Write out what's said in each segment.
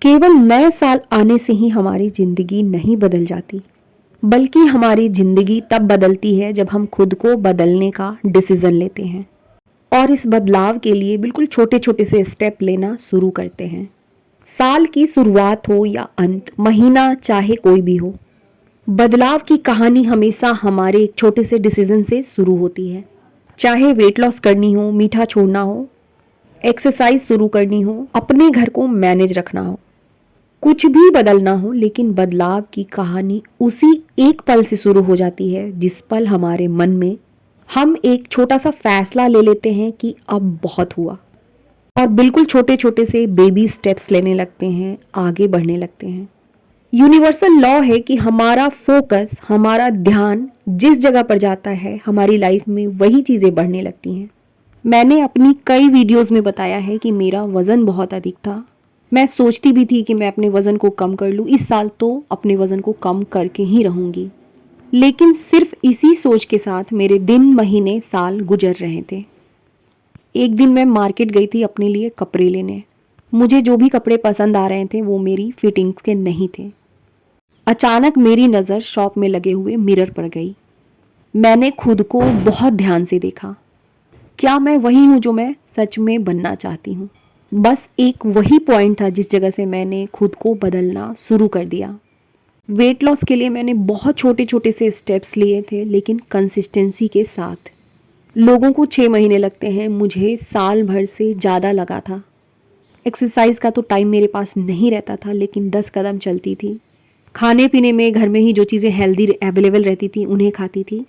केवल नए साल आने से ही हमारी जिंदगी नहीं बदल जाती, बल्कि हमारी जिंदगी तब बदलती है जब हम खुद को बदलने का डिसीजन लेते हैं और इस बदलाव के लिए बिल्कुल छोटे छोटे से स्टेप लेना शुरू करते हैं। साल की शुरुआत हो या अंत, महीना चाहे कोई भी हो, बदलाव की कहानी हमेशा हमारे एक छोटे से डिसीजन से शुरू होती है। चाहे वेट लॉस करनी हो, मीठा छोड़ना हो, एक्सरसाइज शुरू करनी हो, अपने घर को मैनेज रखना हो, कुछ भी बदलना हो, लेकिन बदलाव की कहानी उसी एक पल से शुरू हो जाती है जिस पल हमारे मन में हम एक छोटा सा फैसला ले लेते हैं कि अब बहुत हुआ और बिल्कुल छोटे छोटे से बेबी स्टेप्स लेने लगते हैं, आगे बढ़ने लगते हैं। यूनिवर्सल लॉ है कि हमारा फोकस, हमारा ध्यान जिस जगह पर जाता है, हमारी लाइफ में वही चीज़ें बढ़ने लगती हैं। मैंने अपनी कई वीडियोस में बताया है कि मेरा वज़न बहुत अधिक था। मैं सोचती भी थी कि मैं अपने वज़न को कम कर लूँ, इस साल तो अपने वज़न को कम करके ही रहूँगी। लेकिन सिर्फ इसी सोच के साथ मेरे दिन, महीने, साल गुजर रहे थे। एक दिन मैं मार्केट गई थी अपने लिए कपड़े लेने। मुझे जो भी कपड़े पसंद आ रहे थे वो मेरी फिटिंग्स के नहीं थे। अचानक मेरी नज़र शॉप में लगे हुए मिरर पर गई। मैंने खुद को बहुत ध्यान से देखा। क्या मैं वही हूँ जो मैं सच में बनना चाहती हूँ? बस एक वही पॉइंट था जिस जगह से मैंने खुद को बदलना शुरू कर दिया। वेट लॉस के लिए मैंने बहुत छोटे छोटे से स्टेप्स लिए थे, लेकिन कंसिस्टेंसी के साथ। लोगों को 6 महीने लगते हैं, मुझे साल भर से ज़्यादा लगा था। एक्सरसाइज का तो टाइम मेरे पास नहीं रहता था, लेकिन 10 कदम चलती थी। खाने पीने में घर में ही जो चीज़ें हेल्दी अवेलेबल रहती थी उन्हें खाती थी।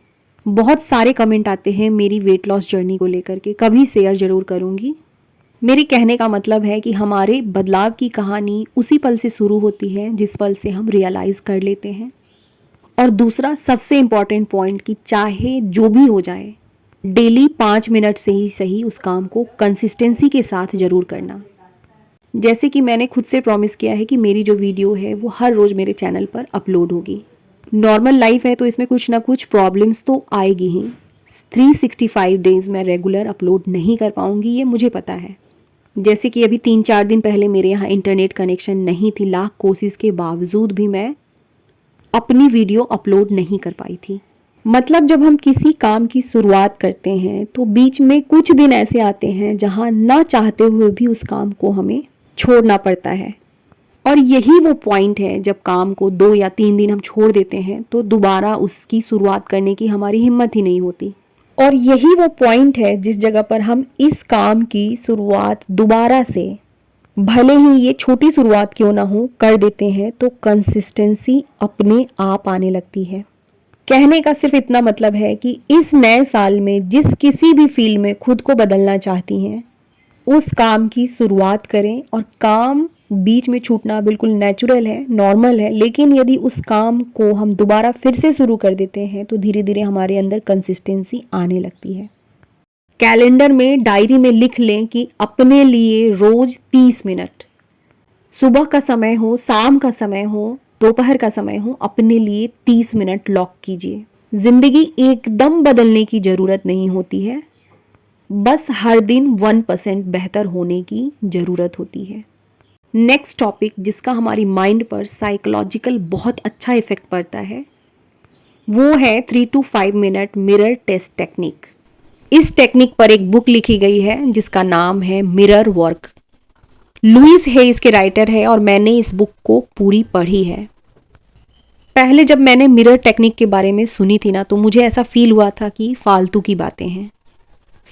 बहुत सारे कमेंट आते हैं मेरी वेट लॉस जर्नी को लेकर के, कभी शेयर ज़रूर करूँगी। मेरे कहने का मतलब है कि हमारे बदलाव की कहानी उसी पल से शुरू होती है जिस पल से हम रियलाइज़ कर लेते हैं। और दूसरा सबसे इम्पॉर्टेंट पॉइंट कि चाहे जो भी हो जाए, डेली 5 मिनट से ही सही उस काम को कंसिस्टेंसी के साथ ज़रूर करना। जैसे कि मैंने खुद से प्रॉमिस किया है कि मेरी जो वीडियो है वो हर रोज़ मेरे चैनल पर अपलोड होगी। नॉर्मल लाइफ है तो इसमें कुछ ना कुछ प्रॉब्लम्स तो आएगी ही। 365 डेज़ मैं रेगुलर अपलोड नहीं कर पाऊँगी, ये मुझे पता है। जैसे कि अभी 3-4 दिन पहले मेरे यहाँ इंटरनेट कनेक्शन नहीं थी, लाख कोशिश के बावजूद भी मैं अपनी वीडियो अपलोड नहीं कर पाई थी। मतलब जब हम किसी काम की शुरुआत करते हैं तो बीच में कुछ दिन ऐसे आते हैं जहाँ ना चाहते हुए भी उस काम को हमें छोड़ना पड़ता है। और यही वो पॉइंट है जब काम को 2 या 3 दिन हम छोड़ देते हैं तो दोबारा उसकी शुरुआत करने की हमारी हिम्मत ही नहीं होती। और यही वो पॉइंट है जिस जगह पर हम इस काम की शुरुआत दोबारा से, भले ही ये छोटी शुरुआत क्यों ना हो, कर देते हैं तो कंसिस्टेंसी अपने आप आने लगती है। कहने का सिर्फ इतना मतलब है कि इस नए साल में जिस किसी भी फील्ड में खुद को बदलना चाहती हैं, उस काम की शुरुआत करें। और काम बीच में छूटना बिल्कुल नेचुरल है, नॉर्मल है, लेकिन यदि उस काम को हम दोबारा फिर से शुरू कर देते हैं तो धीरे धीरे हमारे अंदर कंसिस्टेंसी आने लगती है। कैलेंडर में, डायरी में लिख लें कि अपने लिए रोज 30 मिनट, सुबह का समय हो, शाम का समय हो, दोपहर का समय हो, अपने लिए 30 मिनट लॉक कीजिए। जिंदगी एकदम बदलने की जरूरत नहीं होती है, बस हर दिन 1% बेहतर होने की जरूरत होती है। नेक्स्ट टॉपिक जिसका हमारी माइंड पर साइकोलॉजिकल बहुत अच्छा इफेक्ट पड़ता है वो है 3 to 5 minute mirror test technique. इस टेक्निक पर एक बुक लिखी गई है जिसका नाम है मिरर वर्क। लुइस है इसके राइटर है और मैंने इस बुक को पूरी पढ़ी है। पहले जब मैंने मिरर टेक्निक के बारे में सुनी थी ना, तो मुझे ऐसा फील हुआ था कि फालतू की बातें हैं।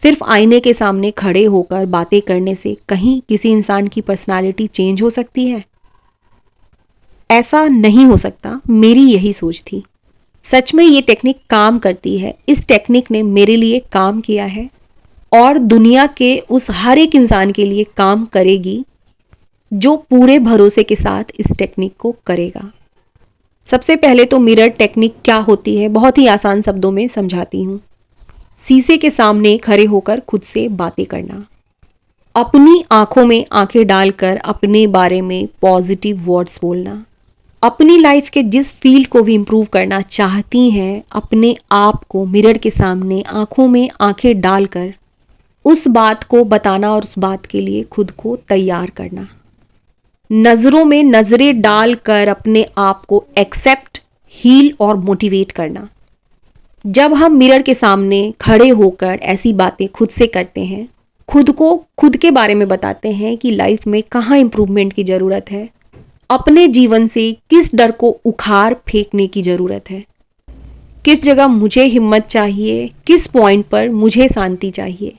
सिर्फ आईने के सामने खड़े होकर बातें करने से कहीं किसी इंसान की पर्सनालिटी चेंज हो सकती है? ऐसा नहीं हो सकता, मेरी यही सोच थी। सच में ये टेक्निक काम करती है। इस टेक्निक ने मेरे लिए काम किया है और दुनिया के उस हर एक इंसान के लिए काम करेगी जो पूरे भरोसे के साथ इस टेक्निक को करेगा। सबसे पहले तो मिरर टेक्निक क्या होती है, बहुत ही आसान शब्दों में समझाती हूँ। शीशे के सामने खड़े होकर खुद से बातें करना, अपनी आंखों में आंखें डालकर अपने बारे में पॉजिटिव वर्ड्स बोलना, अपनी लाइफ के जिस फील्ड को भी इंप्रूव करना चाहती हैं, अपने आप को मिरर के सामने आंखों में आंखें डालकर उस बात को बताना और उस बात के लिए खुद को तैयार करना। नजरों में नजरें डालकर अपने आप को एक्सेप्ट, हील और मोटिवेट करना। जब हम मिरर के सामने खड़े होकर ऐसी बातें खुद से करते हैं, खुद को खुद के बारे में बताते हैं कि लाइफ में कहाँ इंप्रूवमेंट की जरूरत है, अपने जीवन से किस डर को उखाड़ फेंकने की जरूरत है, किस जगह मुझे हिम्मत चाहिए, किस पॉइंट पर मुझे शांति चाहिए।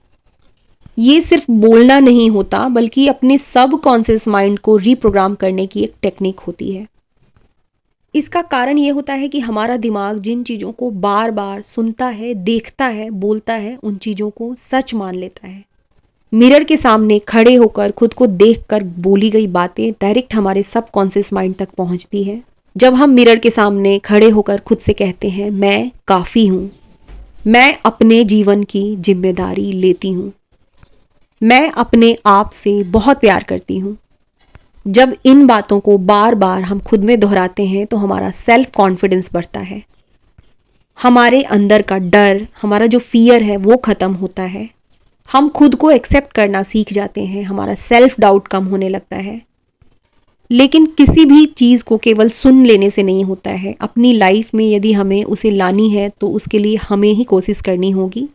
ये सिर्फ बोलना नहीं होता, बल्कि अपने सब कॉन्शियस माइंड को रीप्रोग्राम करने की एक टेक्निक होती है। इसका कारण यह होता है कि हमारा दिमाग जिन चीज़ों को बार बार सुनता है, देखता है, बोलता है, उन चीज़ों को सच मान लेता है। मिरर के सामने खड़े होकर खुद को देखकर बोली गई बातें डायरेक्ट हमारे सब कॉन्शियस माइंड तक पहुंचती है। जब हम मिरर के सामने खड़े होकर खुद से कहते हैं, मैं काफ़ी हूँ, मैं अपने जीवन की जिम्मेदारी लेती हूँ, मैं अपने आप से बहुत प्यार करती हूँ। जब इन बातों को बार बार हम खुद में दोहराते हैं तो हमारा सेल्फ कॉन्फिडेंस बढ़ता है, हमारे अंदर का डर, हमारा जो फियर है वो खत्म होता है, हम खुद को एक्सेप्ट करना सीख जाते हैं, हमारा सेल्फ डाउट कम होने लगता है। लेकिन किसी भी चीज़ को केवल सुन लेने से नहीं होता है। अपनी लाइफ में यदि हमें उसे लानी है तो उसके लिए हमें ही कोशिश करनी होगी।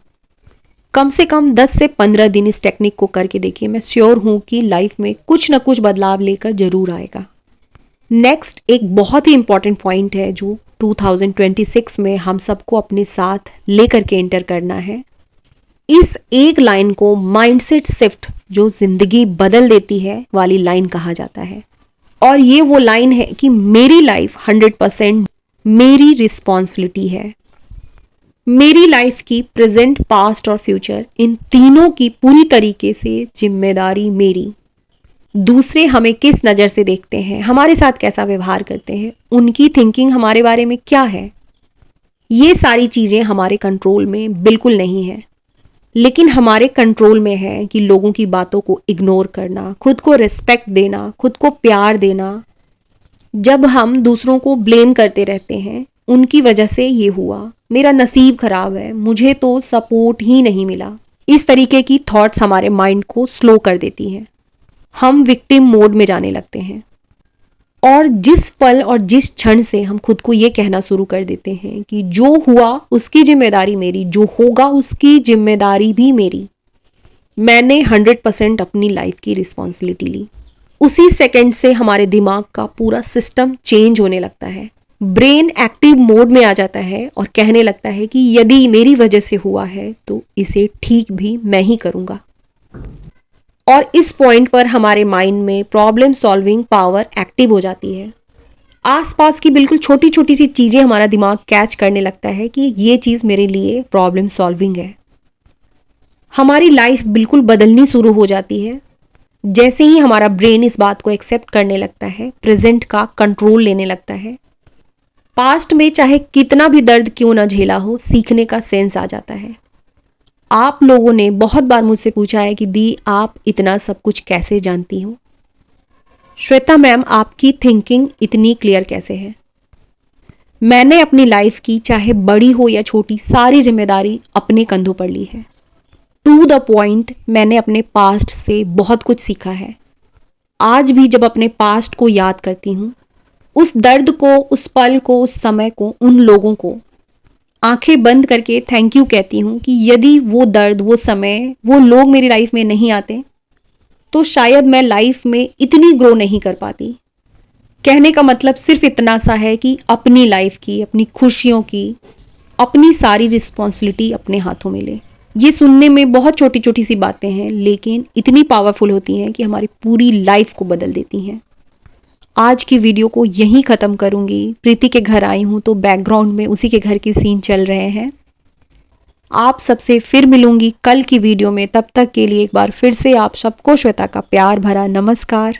कम से कम 10 से 15 दिन इस टेक्निक को करके देखिए, मैं श्योर हूं कि लाइफ में कुछ ना कुछ बदलाव लेकर जरूर आएगा। नेक्स्ट एक बहुत ही इंपॉर्टेंट पॉइंट है जो 2026 में हम सबको अपने साथ लेकर के एंटर करना है। इस एक लाइन को माइंडसेट शिफ्ट, जो जिंदगी बदल देती है वाली लाइन कहा जाता है। और ये वो लाइन है कि मेरी लाइफ 100% मेरी रिस्पॉन्सिबिलिटी है। मेरी लाइफ की प्रेजेंट, पास्ट और फ्यूचर, इन तीनों की पूरी तरीके से जिम्मेदारी मेरी। दूसरे हमें किस नज़र से देखते हैं, हमारे साथ कैसा व्यवहार करते हैं, उनकी थिंकिंग हमारे बारे में क्या है, ये सारी चीज़ें हमारे कंट्रोल में बिल्कुल नहीं है। लेकिन हमारे कंट्रोल में है कि लोगों की बातों को इग्नोर करना, खुद को रिस्पेक्ट देना, खुद को प्यार देना। जब हम दूसरों को ब्लेम करते रहते हैं, उनकी वजह से ये हुआ, मेरा नसीब खराब है, मुझे तो सपोर्ट ही नहीं मिला, इस तरीके की थॉट्स हमारे माइंड को स्लो कर देती हैं। हम विक्टिम मोड में जाने लगते हैं। और जिस पल और जिस क्षण से हम खुद को ये कहना शुरू कर देते हैं कि जो हुआ उसकी जिम्मेदारी मेरी, जो होगा उसकी जिम्मेदारी भी मेरी, मैंने 100% अपनी लाइफ की रिस्पॉन्सिबिलिटी ली, उसी सेकंड से हमारे दिमाग का पूरा सिस्टम चेंज होने लगता है। ब्रेन एक्टिव मोड में आ जाता है और कहने लगता है कि यदि मेरी वजह से हुआ है तो इसे ठीक भी मैं ही करूंगा। और इस पॉइंट पर हमारे माइंड में प्रॉब्लम सॉल्विंग पावर एक्टिव हो जाती है। आसपास की बिल्कुल छोटी छोटी सी चीजें हमारा दिमाग कैच करने लगता है कि ये चीज मेरे लिए प्रॉब्लम सॉल्विंग है। हमारी लाइफ बिल्कुल बदलनी शुरू हो जाती है जैसे ही हमारा ब्रेन इस बात को एक्सेप्ट करने लगता है, प्रेजेंट का कंट्रोल लेने लगता है। पास्ट में चाहे कितना भी दर्द क्यों ना झेला हो, सीखने का सेंस आ जाता है। आप लोगों ने बहुत बार मुझसे पूछा है कि दी आप इतना सब कुछ कैसे जानती हो? श्वेता मैम, आपकी थिंकिंग इतनी क्लियर कैसे है? मैंने अपनी लाइफ की चाहे बड़ी हो या छोटी सारी जिम्मेदारी अपने कंधों पर ली है। टू द पॉइंट, मैंने अपने पास्ट से बहुत कुछ सीखा है। आज भी जब अपने पास्ट को याद करती हूँ, उस दर्द को, उस पल को, उस समय को, उन लोगों को आंखें बंद करके थैंक यू कहती हूँ कि यदि वो दर्द, वो समय, वो लोग मेरी लाइफ में नहीं आते तो शायद मैं लाइफ में इतनी ग्रो नहीं कर पाती। कहने का मतलब सिर्फ इतना सा है कि अपनी लाइफ की, अपनी खुशियों की, अपनी सारी रिस्पॉन्सिबिलिटी अपने हाथों में ले। ये सुनने में बहुत छोटी छोटी सी बातें हैं, लेकिन इतनी पावरफुल होती हैं कि हमारी पूरी लाइफ को बदल देती हैं। आज की वीडियो को यहीं ख़त्म करूंगी। प्रीति के घर आई हूं तो बैकग्राउंड में उसी के घर की सीन चल रहे हैं। आप सबसे फिर मिलूंगी कल की वीडियो में। तब तक के लिए एक बार फिर से आप सबको श्वेता का प्यार भरा नमस्कार।